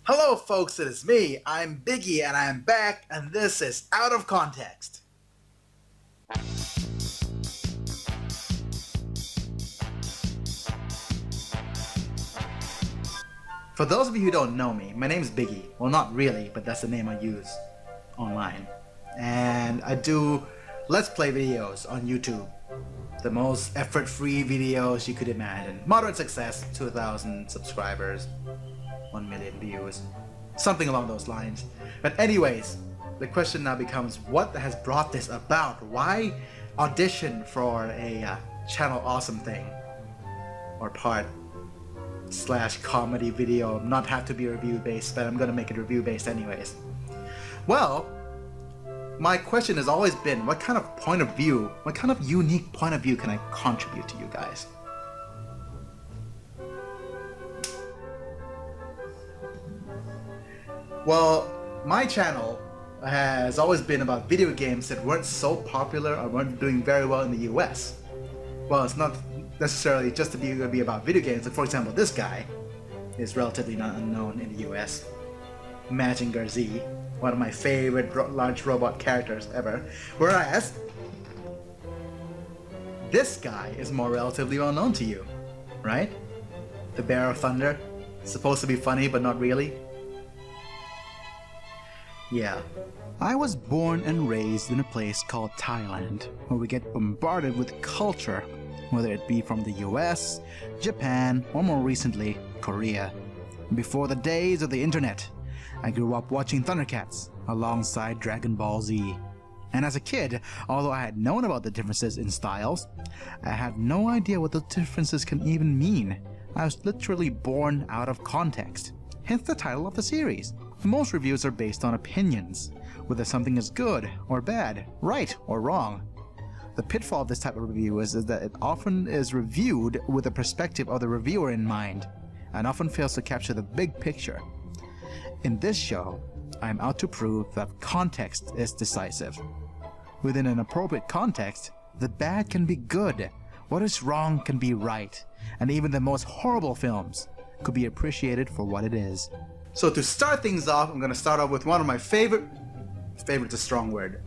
Hello folks, it is me, I'm Biggie, and I am back, and this is Out of Context. For those of you who don't know me, my name is Biggie. Well, not really, but that's the name I use online. And I do Let's Play videos on YouTube. The most effort-free videos you could imagine. Moderate success, 2,000 subscribers, 1 million views, something along those lines. But anyways, the question now becomes, what has brought this about? Why audition for a channel awesome thing? Or part / comedy video, not have to be review based, but I'm gonna make it review based anyways. Well, my question has always been, what kind of point of view, what kind of unique point of view can I contribute to you guys? Well, my channel has always been about video games that weren't so popular or weren't doing very well in the US. Well, it's not necessarily just to be about video games. Like, for example, this guy is relatively not unknown in the US. Mazinger Z, one of my favorite large robot characters ever. Whereas, this guy is more relatively well known to you, right? The Bear of Thunder, supposed to be funny but not really. Yeah. I was born and raised in a place called Thailand, where we get bombarded with culture, whether it be from the US, Japan, or more recently, Korea. Before the days of the internet, I grew up watching Thundercats alongside Dragon Ball Z. And as a kid, although I had known about the differences in styles, I had no idea what those differences can even mean. I was literally born out of context, hence the title of the series. Most reviews are based on opinions, whether something is good or bad, right or wrong. The pitfall of this type of review is that it often is reviewed with the perspective of the reviewer in mind, and often fails to capture the big picture. In this show, I am out to prove that context is decisive. Within an appropriate context, the bad can be good, what is wrong can be right, and even the most horrible films could be appreciated for what it is. So to start things off, I'm going to start off with one of my favorite's a strong word,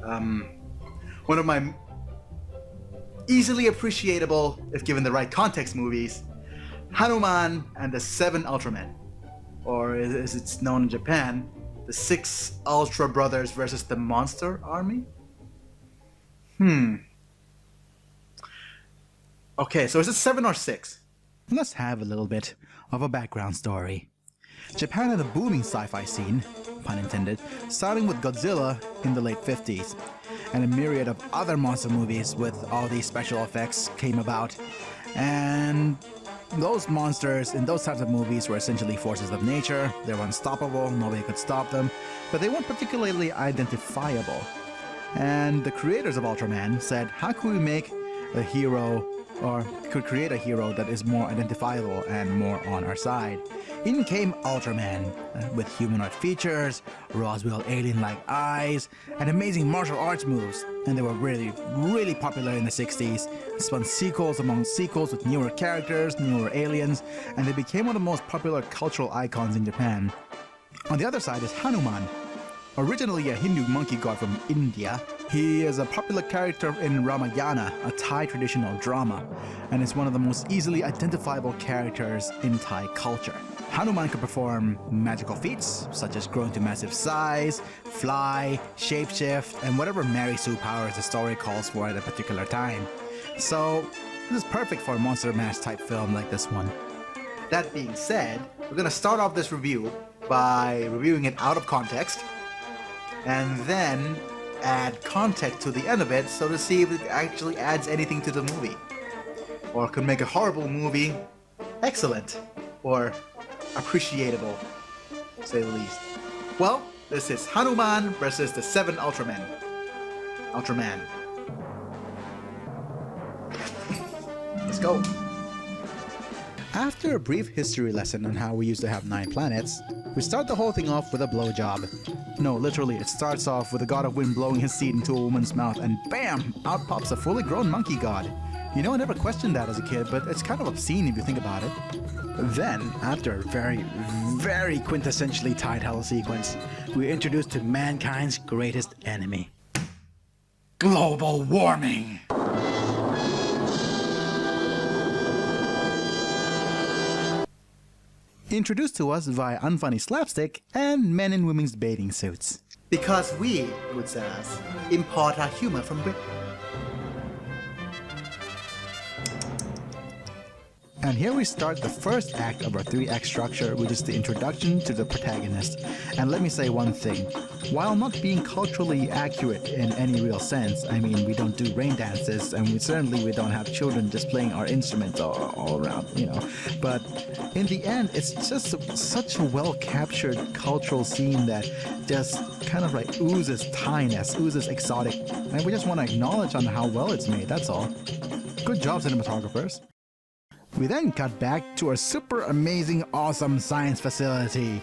one of my easily appreciable, if given the right context, movies, Hanuman and the 7 Ultramen, or as it's known in Japan, the 6 Ultra Brothers versus the Monster Army? Okay, so is it 7 or 6? Let's have a little bit of a background story. Japan had a booming sci-fi scene, pun intended, starting with Godzilla in the late 50s, and a myriad of other monster movies with all these special effects came about. And those monsters in those types of movies were essentially forces of nature. They were unstoppable, nobody could stop them, but they weren't particularly identifiable. And the creators of Ultraman said, how could we make a hero, or could create a hero that is more identifiable and more on our side? In came Ultraman, with humanoid features, Roswell alien-like eyes, and amazing martial arts moves. And they were really popular in the 60s. Spun sequels among sequels with newer characters, newer aliens, and they became one of the most popular cultural icons in Japan. On the other side is Hanuman. Originally a Hindu monkey god from India, he is a popular character in Ramayana, a Thai traditional drama, and is one of the most easily identifiable characters in Thai culture. Hanuman can perform magical feats, such as growing to massive size, fly, shapeshift, and whatever Mary Sue powers the story calls for at a particular time. So, this is perfect for a Monster Mash type film like this one. That being said, we're going to start off this review by reviewing it out of context, and then add context to the end of it, so to see if it actually adds anything to the movie. Or could make a horrible movie excellent, or appreciable, to say the least. Well, this is Hanuman versus the 7 Ultramen. Ultraman. Let's go. After a brief history lesson on how we used to have 9 planets, we start the whole thing off with a blowjob. No, literally, it starts off with the god of wind blowing his seed into a woman's mouth, and BAM! Out pops a fully grown monkey god. You know, I never questioned that as a kid, but it's kind of obscene if you think about it. Then, after a very, very quintessentially title sequence, we're introduced to mankind's greatest enemy. Global warming! Introduced to us via unfunny slapstick and men in women's bathing suits. Because we, would say us, import our humor from Britain. And here we start the first act of our 3-act structure, which is the introduction to the protagonist. And let me say one thing. While not being culturally accurate in any real sense, I mean, we don't do rain dances, and we don't have children displaying our instruments all around, you know. But in the end, it's just such a well-captured cultural scene that just kind of like oozes Thai-ness, oozes exotic. And we just want to acknowledge on how well it's made, that's all. Good job, cinematographers. We then cut back to our super amazing, awesome science facility.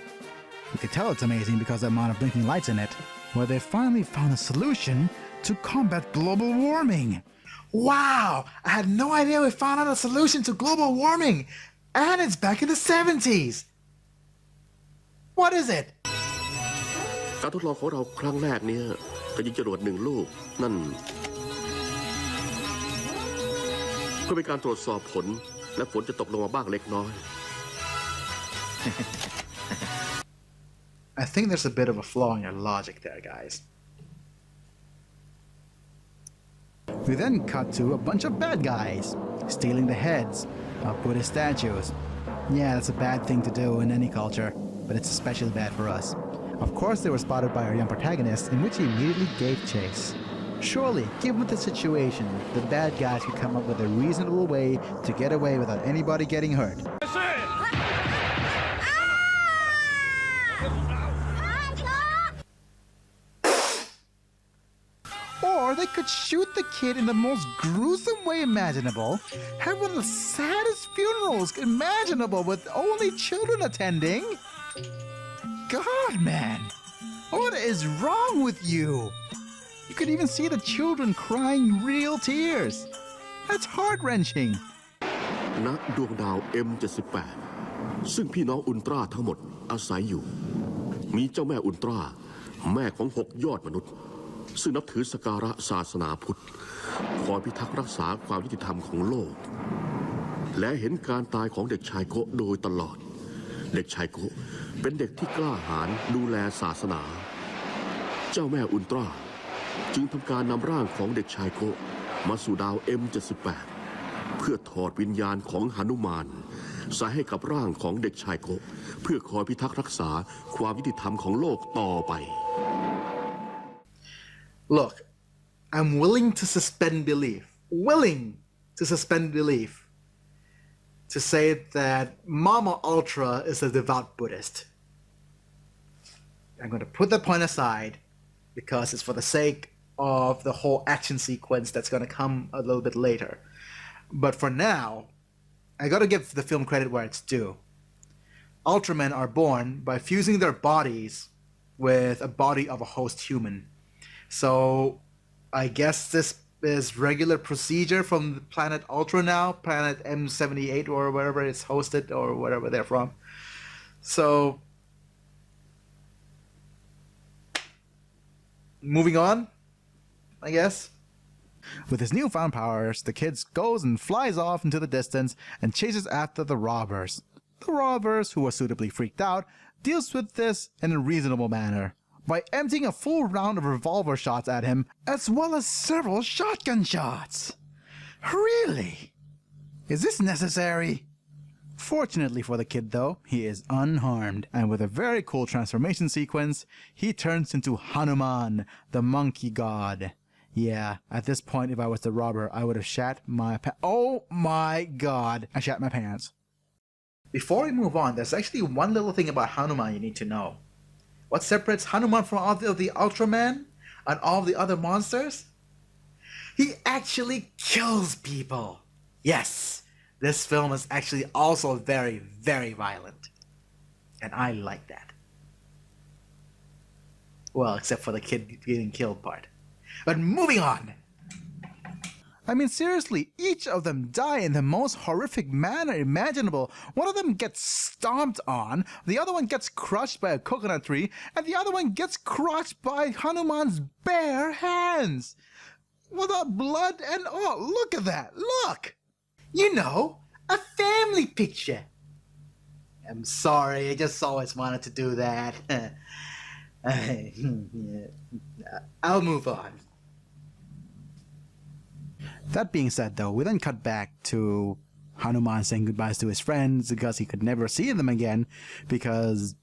You can tell it's amazing because of the amount of blinking lights in it, where they finally found a solution to combat global warming. Wow! I had no idea we found out a solution to global warming! And it's back in the 70s! What is it? การทดลองของเราครั้งแรกเนี่ยจะยิงจรวด1 ลูกนั่นเพื่อเป็นการตรวจสอบผลและฝนจะตกลงมาบ้างเล็กน้อย I think there's a bit of a flaw in your logic there, guys. We then cut to a bunch of bad guys stealing the heads of Buddhist statues. Yeah, that's a bad thing to do in any culture, but it's especially bad for us. Of course, they were spotted by our young protagonist, in which he immediately gave chase. Surely, given the situation, the bad guys could come up with a reasonable way to get away without anybody getting hurt. Or they could shoot the kid in the most gruesome way imaginable, have one of the saddest funerals imaginable with only children attending. God, man, what is wrong with you? You could even see the children crying real tears. That's heart-wrenching. ณ ดวงดาว M78 ซึ่งพี่น้องอุลตร้าทั้งหมดอาศัยอยู่มีเจ้าแม่อุลตร้าแม่ของ6 ยอดมนุษย์ซึ่งนับถือสการะศาสนาพุทธคอยพิทักษ์รักษาความยุติธรรมของโลกและเห็นการตายของเด็กชายโกะโดยตลอดเด็กชายโกะเป็นเด็กที่กล้าหาญดูแลศาสนาเจ้าแม่อุลตร้าจึงทำการนำร่างของเด็กชายโกะมาสู่ดาว M78 เพื่อถอดวิญญาณของหนุมานใส่ให้กับร่างของเด็กชายโกะเพื่อคอยพิทักษ์รักษาความยุติธรรมของโลกต่อไป Look, I'm willing to suspend belief. Willing to suspend belief. To say that Mama Ultra is a devout Buddhist. I'm going to put that point aside because it's for the sake of the whole action sequence that's going to come a little bit later. But for now, I got to give the film credit where it's due. Ultramen are born by fusing their bodies with a body of a host human. So I guess this is regular procedure from the planet Ultra now, planet M78 or wherever it's hosted or wherever they're from. So moving on, I guess. With his newfound powers, the kid goes and flies off into the distance and chases after the robbers. The robbers, who are suitably freaked out, deals with this in a reasonable manner by emptying a full round of revolver shots at him, as well as several shotgun shots. Really? Is this necessary? Fortunately for the kid though, he is unharmed, and with a very cool transformation sequence, he turns into Hanuman the Monkey God. Yeah, at this point if I was the robber, I would have shat my oh my god, I shat my pants. Before we move on, there's actually one little thing about Hanuman you need to know. What separates Hanuman from all of the Ultraman and all the other monsters? He actually kills people. Yes, this film is actually also very, very violent. And I like that. Well, except for the kid getting killed part. But moving on! I mean, seriously, each of them die in the most horrific manner imaginable. One of them gets stomped on, the other one gets crushed by a coconut tree, and the other one gets crushed by Hanuman's bare hands. Without blood and all. Look at that. Look! You know, a family picture. I'm sorry, I just always wanted to do that. I'll move on. That being said, though, we then cut back to Hanuman saying goodbyes to his friends because he could never see them again because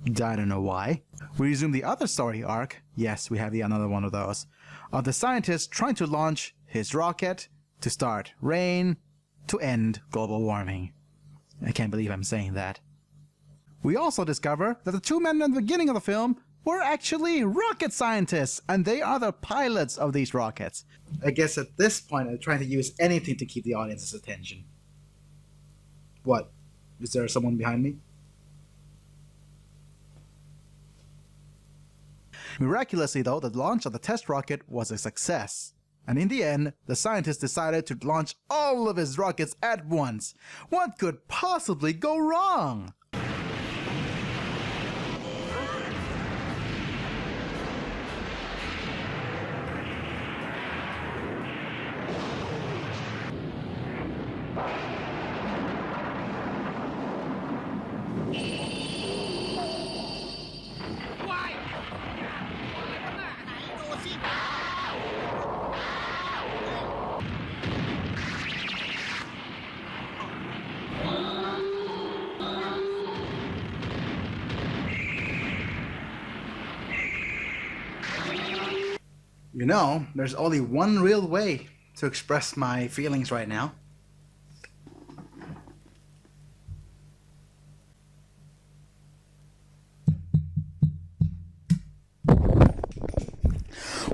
I don't know why. We resume the other story arc. Yes, we have another one of those. Of the scientist trying to launch his rocket to start rain to end global warming. I can't believe I'm saying that. We also discover that the two men in the beginning of the film were actually rocket scientists, and they are the pilots of these rockets. I guess at this point I'm trying to use anything to keep the audience's attention. What? Is there someone behind me? Miraculously though, the launch of the test rocket was a success. And in the end, the scientist decided to launch all of his rockets at once. What could possibly go wrong? You know, there's only one real way to express my feelings right now.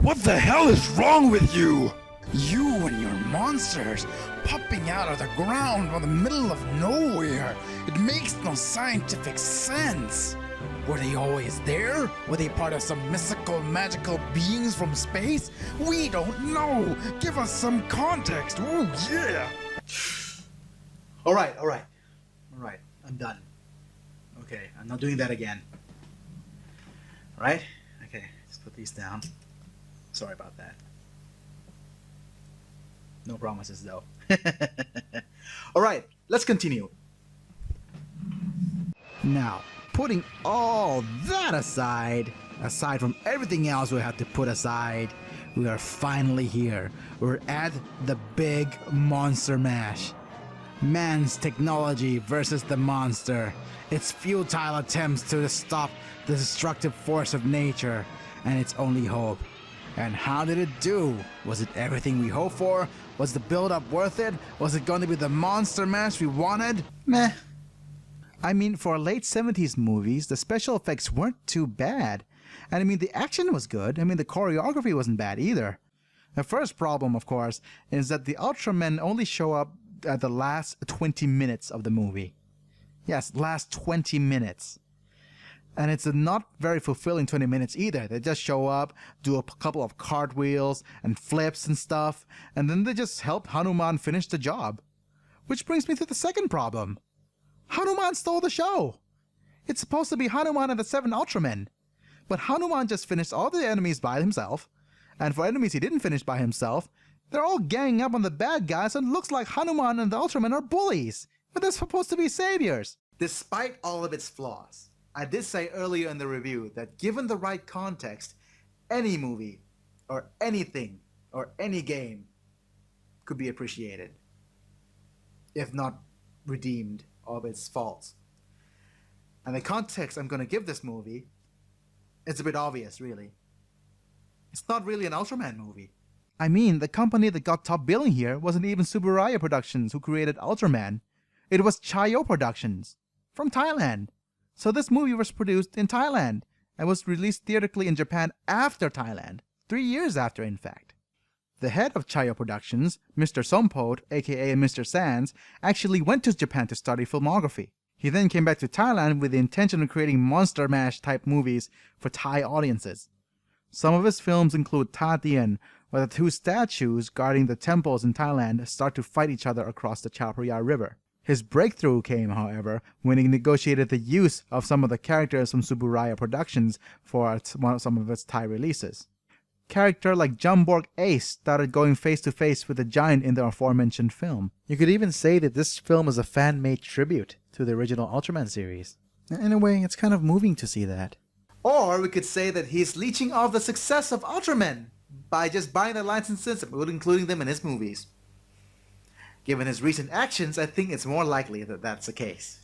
What the hell is wrong with you? You and your monsters popping out of the ground from the middle of nowhere. It makes no scientific sense. Were they always there? Were they part of some mystical, magical beings from space? We don't know. Give us some context. Oh, yeah. All right. I'm done. Okay, I'm not doing that again. All right? Okay, let's put these down. Sorry about that. No promises, though. All right, let's continue. Now, putting all that aside from everything else we have to put aside, we are finally here. We're at the big monster mash. Man's technology versus the monster. Its futile attempts to stop the destructive force of nature, and its only hope. And how did it do? Was it everything we hoped for? Was the build-up worth it? Was it going to be the monster mash we wanted? Meh. I mean, for late 70s movies, the special effects weren't too bad. And I mean, the action was good. I mean, the choreography wasn't bad either. The first problem, of course, is that the Ultramen only show up at the last 20 minutes of the movie. Yes, last 20 minutes. And it's a not very fulfilling 20 minutes either. They just show up, do a couple of cartwheels and flips and stuff, and then they just help Hanuman finish the job. Which brings me to the second problem. Hanuman stole the show. It's supposed to be Hanuman and the 7 Ultramen. But Hanuman just finished all the enemies by himself. And for enemies he didn't finish by himself, they're all ganging up on the bad guys, and it looks like Hanuman and the Ultramen are bullies. But they're supposed to be saviors. Despite all of its flaws, I did say earlier in the review that given the right context, any movie, or anything, or any game could be appreciated. If not redeemed of its faults. And the context I'm going to give this movie, it's a bit obvious, really. It's not really an Ultraman movie. I mean, the company that got top billing here wasn't even Subaraya Productions, who created Ultraman. It was Chayo Productions, from Thailand. So this movie was produced in Thailand, and was released theatrically in Japan after Thailand. 3 years after, in fact. The head of Chayo Productions, Mr. Sompot, aka Mr. Sands, actually went to Japan to study filmography. He then came back to Thailand with the intention of creating monster mash type movies for Thai audiences. Some of his films include Ta Dien, where the two statues guarding the temples in Thailand start to fight each other across the Chao Phraya River. His breakthrough came, however, when he negotiated the use of some of the characters from Suburaya Productions for some of its Thai releases. Character like Jumborg Ace started going face to face with the giant in the aforementioned film. You could even say that this film is a fan-made tribute to the original Ultraman series. In a way, it's kind of moving to see that. Or we could say that he's leeching off the success of Ultraman by just buying the licenses and including them in his movies. Given his recent actions, I think it's more likely that that's the case.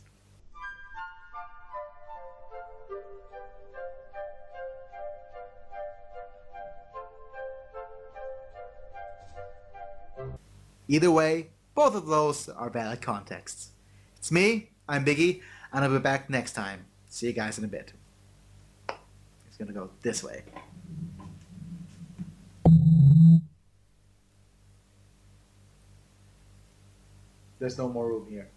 Either way, both of those are valid contexts. It's me, I'm Biggie, and I'll be back next time. See you guys in a bit. It's gonna go this way. There's no more room here.